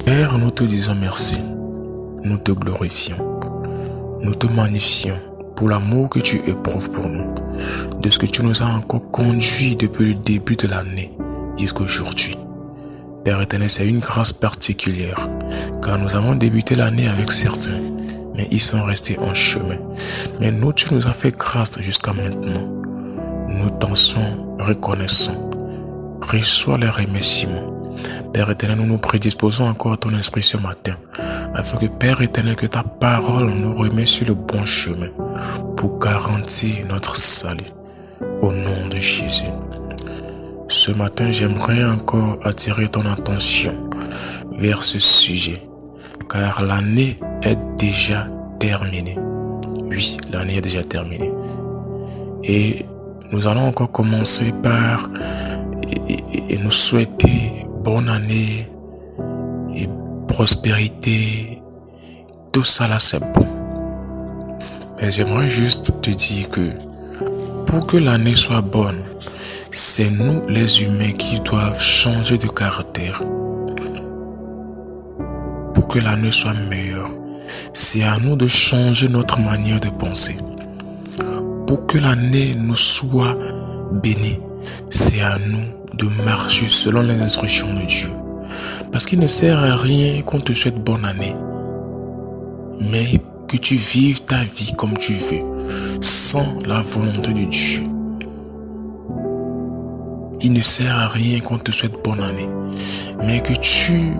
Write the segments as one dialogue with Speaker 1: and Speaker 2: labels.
Speaker 1: Père, nous te disons merci, nous te glorifions, nous te magnifions pour l'amour que tu éprouves pour nous, de ce que tu nous as encore conduit depuis le début de l'année jusqu'à aujourd'hui. Père éternel, c'est une grâce particulière, car nous avons débuté l'année avec certains, mais ils sont restés en chemin. Mais nous, tu nous as fait grâce jusqu'à maintenant. Nous t'en sommes reconnaissants. Reçois les remerciements. Père éternel, nous nous prédisposons encore à ton esprit ce matin, afin que, Père éternel, que ta parole nous remette sur le bon chemin, pour garantir notre salut, au nom de Jésus. Ce matin, j'aimerais encore attirer ton attention vers ce sujet, car l'année est déjà terminée. Oui, l'année est déjà terminée. Et nous allons encore commencer par et nous souhaiter bonne année et prospérité. Tout ça là, c'est bon. Mais j'aimerais juste te dire que pour que l'année soit bonne, c'est nous les humains qui doivent changer de caractère. Pour que l'année soit meilleure, c'est à nous de changer notre manière de penser. Pour que l'année nous soit bénie, c'est à nous de marcher selon les instructions de Dieu. Parce qu'il ne sert à rien qu'on te souhaite bonne année, mais que tu vives ta vie comme tu veux, sans la volonté de Dieu. Il ne sert à rien qu'on te souhaite bonne année, mais que tu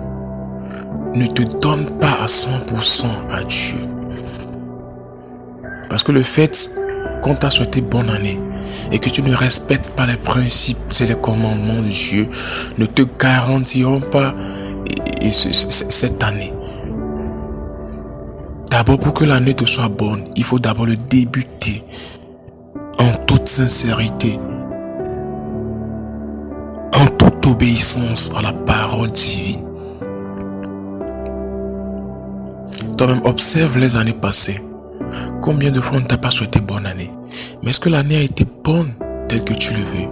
Speaker 1: ne te donnes pas à 100% à Dieu. Parce que le fait qu'on t'a souhaité bonne année et que tu ne respectes pas les principes et les commandements de Dieu ne te garantiront pas cette année. D'abord, pour que l'année te soit bonne, il faut d'abord le débuter en toute sincérité, en toute obéissance à la parole divine. Toi-même, observe les années passées. Combien de fois on ne t'a pas souhaité bonne année? Mais est-ce que l'année a été bonne telle que tu le veux?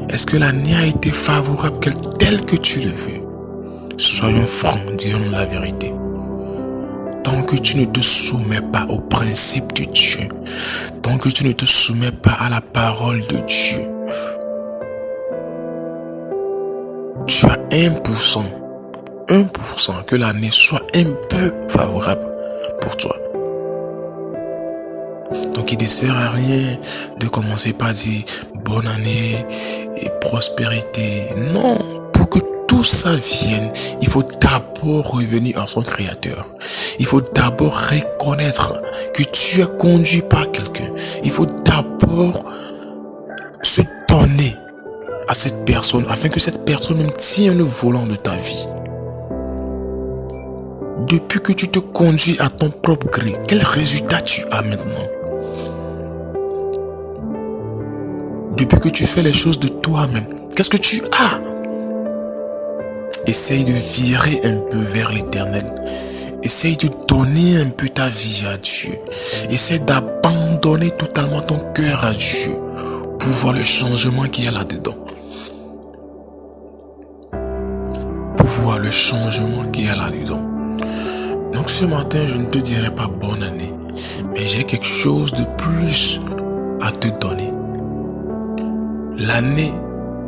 Speaker 1: Est-ce que l'année a été favorable telle que tu le veux? Soyons francs, disons la vérité. Tant que tu ne te soumets pas au principe de Dieu, tant que tu ne te soumets pas à la parole de Dieu, tu as 1% que l'année soit un peu favorable pour toi. Donc il ne sert à rien de commencer par dire bonne année et prospérité. Non, pour que tout ça vienne, il faut d'abord revenir à son créateur. Il faut d'abord reconnaître que tu es conduit par quelqu'un. Il faut d'abord se donner à cette personne afin que cette personne même tienne le volant de ta vie. Depuis que tu te conduis à ton propre gré, quel résultat tu as maintenant? Depuis que tu fais les choses de toi-même, qu'est-ce que tu as? Essaye de virer un peu vers l'éternel. Essaye de donner un peu ta vie à Dieu. Essaye d'abandonner totalement ton cœur à Dieu pour voir le changement qu'il y a là-dedans. Pour voir le changement qu'il y a là-dedans. Donc ce matin, je ne te dirai pas bonne année, mais j'ai quelque chose de plus à te donner. L'année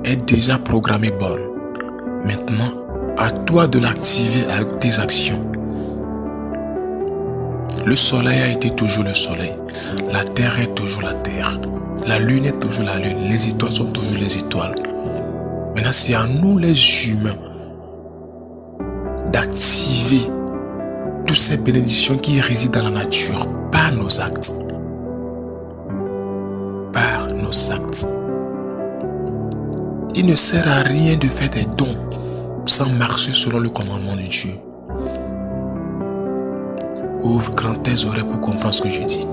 Speaker 1: est déjà programmée bonne. Maintenant, à toi de l'activer avec tes actions. Le soleil a été toujours le soleil. La terre est toujours la terre. La lune est toujours la lune. Les étoiles sont toujours les étoiles. Maintenant, c'est à nous les humains d'activer toutes ces bénédictions qui résident dans la nature par nos actes. Par nos actes. Il ne sert à rien de faire des dons sans marcher selon le commandement de Dieu. Ouvre grand tes oreilles pour comprendre ce que je dis.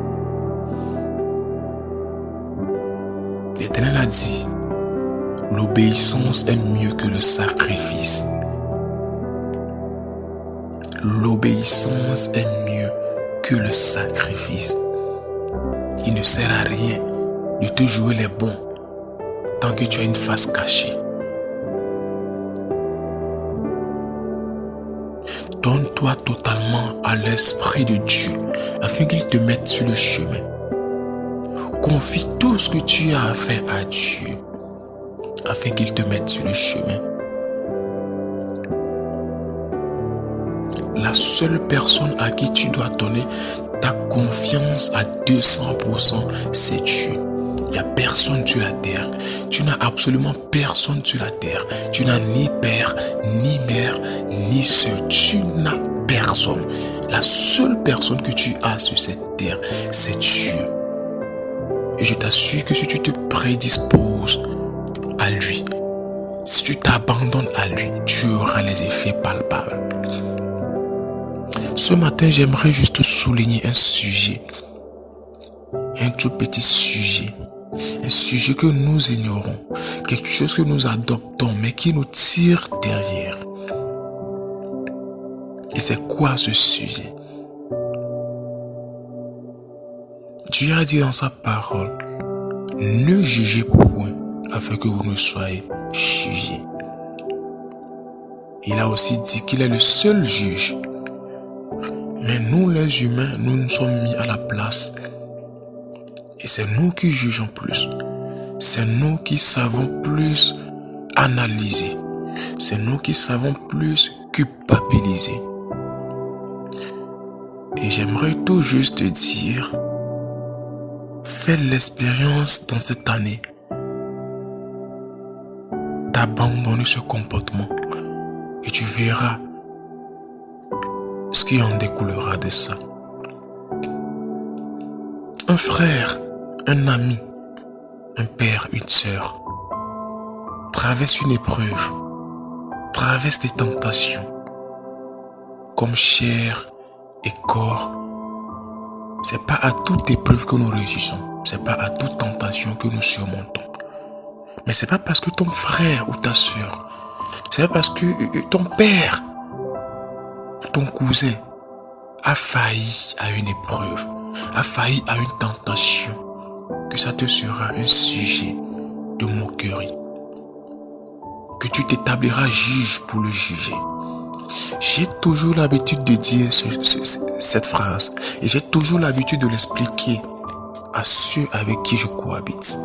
Speaker 1: L'Éternel a dit, l'obéissance est mieux que le sacrifice. L'obéissance est mieux que le sacrifice. Il ne sert à rien de te jouer les bons tant que tu as une face cachée. Donne-toi totalement à l'Esprit de Dieu afin qu'il te mette sur le chemin. Confie tout ce que tu as à faire à Dieu afin qu'il te mette sur le chemin. La seule personne à qui tu dois donner ta confiance à 200%, c'est Dieu. Il n'y a personne sur la terre. Tu n'as absolument personne sur la terre. Tu n'as ni père, ni mère, ni soeur. Tu n'as personne. La seule personne que tu as sur cette terre, c'est Dieu. Et je t'assure que si tu te prédisposes à lui, si tu t'abandonnes à lui, tu auras les effets palpables. Ce matin, j'aimerais juste souligner un sujet. Un tout petit sujet. Un sujet que nous ignorons. Quelque chose que nous adoptons, mais qui nous tire derrière. Et c'est quoi ce sujet? Dieu a dit dans sa parole, ne jugez point afin que vous ne soyez jugés. Il a aussi dit qu'il est le seul juge. Mais nous les humains, nous nous sommes mis à la place. Et c'est nous qui jugeons plus. C'est nous qui savons plus analyser. C'est nous qui savons plus culpabiliser. Et j'aimerais tout juste te dire, fais l'expérience dans cette année d'abandonner ce comportement. Et tu verras ce qui en découlera de ça. Un frère, un ami, un père, une sœur traverse une épreuve, traverse des tentations, comme chair et corps. C'est pas à toute épreuve que nous réussissons, c'est pas à toute tentation que nous surmontons. Mais c'est pas parce que ton frère ou ta sœur, c'est pas parce que ton père, ton cousin a failli à une épreuve, a failli à une tentation, que ça te sera un sujet de moquerie, que tu t'établiras juge pour le juger. J'ai toujours l'habitude de dire cette phrase et j'ai toujours l'habitude de l'expliquer à ceux avec qui je cohabite.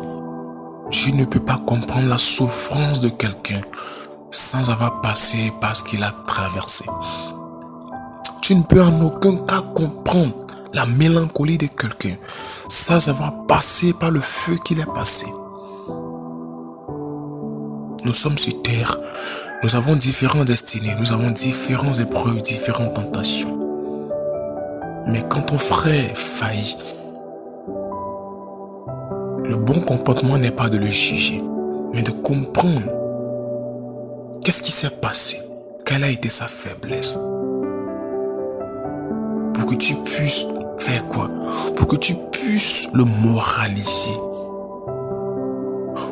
Speaker 1: Je ne peux pas comprendre la souffrance de quelqu'un sans avoir passé par ce qu'il a traversé. Tu ne peux en aucun cas comprendre la mélancolie de quelqu'un sans avoir passé par le feu qu'il est passé. Nous sommes sur terre, nous avons différentes destinées, nous avons différentes épreuves, différentes tentations. Mais quand ton frère faillit, le bon comportement n'est pas de le juger, mais de comprendre qu'est-ce qui s'est passé, quelle a été sa faiblesse. Pour que tu puisses faire quoi? Pour que tu puisses le moraliser.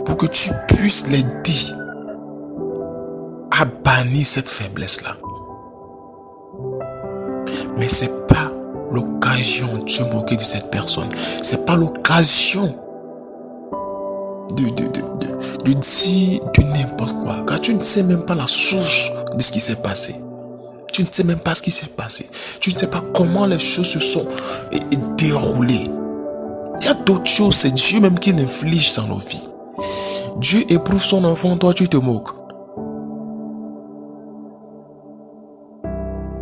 Speaker 1: Pour que tu puisses l'aider à bannir cette faiblesse-là. Mais c'est pas l'occasion de se moquer de cette personne. C'est pas l'occasion de dire du n'importe quoi. Car tu ne sais même pas la source de ce qui s'est passé. Tu ne sais même pas ce qui s'est passé. Tu ne sais pas comment les choses se sont déroulées. Il y a d'autres choses, c'est Dieu même qui l'inflige dans nos vies. Dieu éprouve son enfant, toi tu te moques.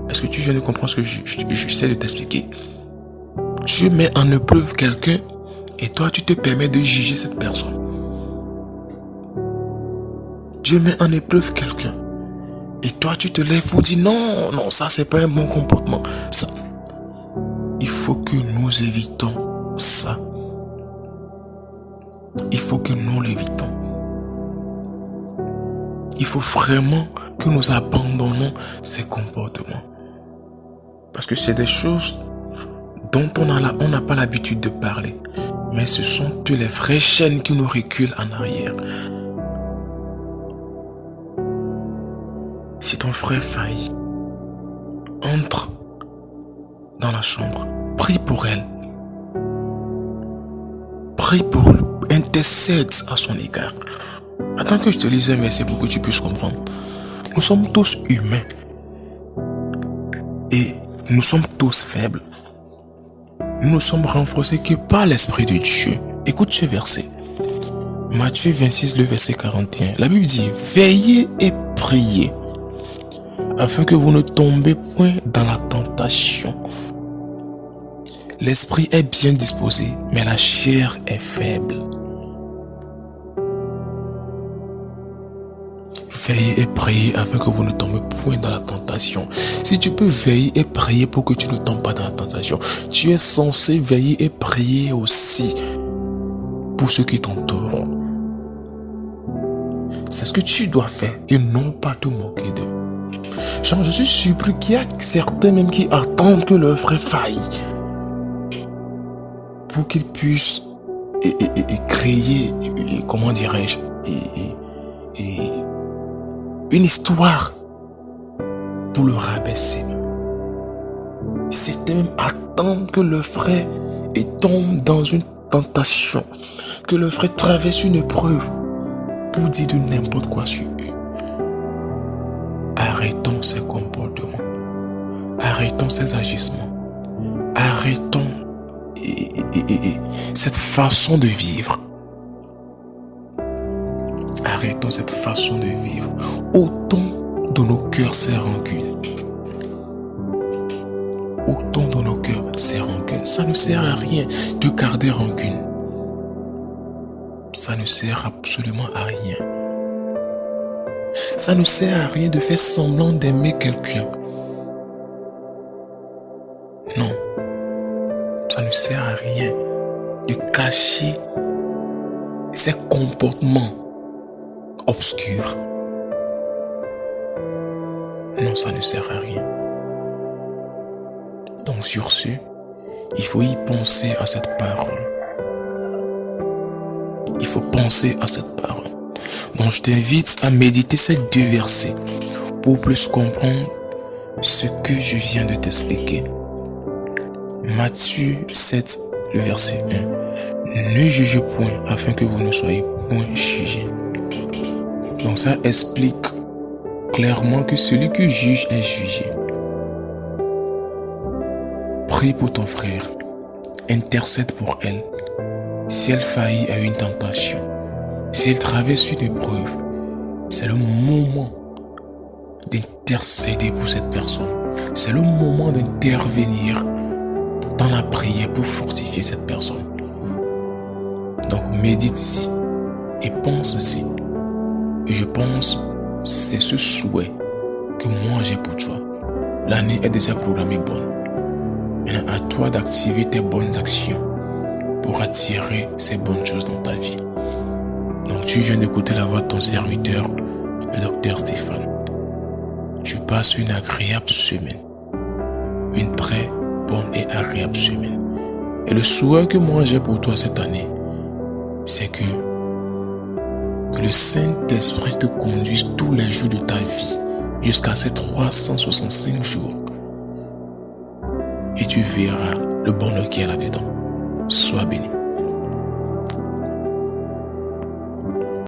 Speaker 1: Est-ce que tu viens de comprendre ce que j'essaie de t'expliquer? Dieu met en épreuve quelqu'un et toi tu te permets de juger cette personne. Dieu met en épreuve quelqu'un et toi tu te lèves pour dire non, ça c'est pas un bon comportement. Ça, il faut que nous évitons ça. Il faut que nous l'évitons. Il faut vraiment que nous abandonnons ces comportements. Parce que c'est des choses dont on n'a pas l'habitude de parler. Mais ce sont les vraies chaînes qui nous reculent en arrière. Si ton frère faillit, entre dans la chambre, prie pour elle. Prie pour lui, intercède à son égard. Attends que je te lise un verset pour que tu puisses comprendre. Nous sommes tous humains. Nous sommes tous faibles. Nous ne sommes renforcés que par l'Esprit de Dieu. Écoute ce verset. Matthieu 26, le verset 41. La Bible dit, veillez et priez, afin que vous ne tombez point dans la tentation. L'esprit est bien disposé, mais la chair est faible. Veillez et priez afin que vous ne tombez point dans la tentation. Si tu peux veiller et prier pour que tu ne tombes pas dans la tentation, tu es censé veiller et prier aussi pour ceux qui t'entourent. C'est ce que tu dois faire et non pas te moquer d'eux. Genre, je suis surpris qu'il y a certains même qui attendent que leur frère faille pour qu'ils puissent créer, comment dirais-je, une histoire pour le rabaisser. C'était même attendre que le frère tombe dans une tentation, que le frère traverse une épreuve pour dire de n'importe quoi sur eux. Arrêtons ces comportements. Arrêtons ces agissements. Arrêtons cette façon de vivre. Arrêtons cette façon de vivre. Autant de nos cœurs ces rancunes. Autant de nos cœurs ces rancunes. Ça ne sert à rien de garder rancune. Ça ne sert absolument à rien. Ça ne sert à rien de faire semblant d'aimer quelqu'un. Non. Ça ne sert à rien de cacher ces comportements obscurs. Non, ça ne sert à rien. Donc sur ce, il faut y penser à cette parole. Il faut penser à cette parole. Donc je t'invite à méditer ces deux versets pour plus comprendre ce que je viens de t'expliquer. Matthieu 7, le verset 1. Ne jugez point afin que vous ne soyez point jugés. Donc ça explique clairement que celui qui juge est jugé. Prie pour ton frère. Intercède pour elle. Si elle faillit à une tentation, si elle traverse une épreuve, c'est le moment d'intercéder pour cette personne. C'est le moment d'intervenir dans la prière pour fortifier cette personne. Donc médite-y et pense-y. Et je pense c'est ce souhait que moi j'ai pour toi. L'année est déjà programmée bonne. Maintenant à toi d'activer tes bonnes actions pour attirer ces bonnes choses dans ta vie. Donc tu viens d'écouter la voix de ton serviteur, le docteur Stéphane. Tu passes une agréable semaine. Une très bonne et agréable semaine. Et le souhait que moi j'ai pour toi cette année, c'est que le Saint-Esprit te conduise tous les jours de ta vie jusqu'à ces 365 jours. Et tu verras le bonheur qu'il y a là-dedans. Sois béni.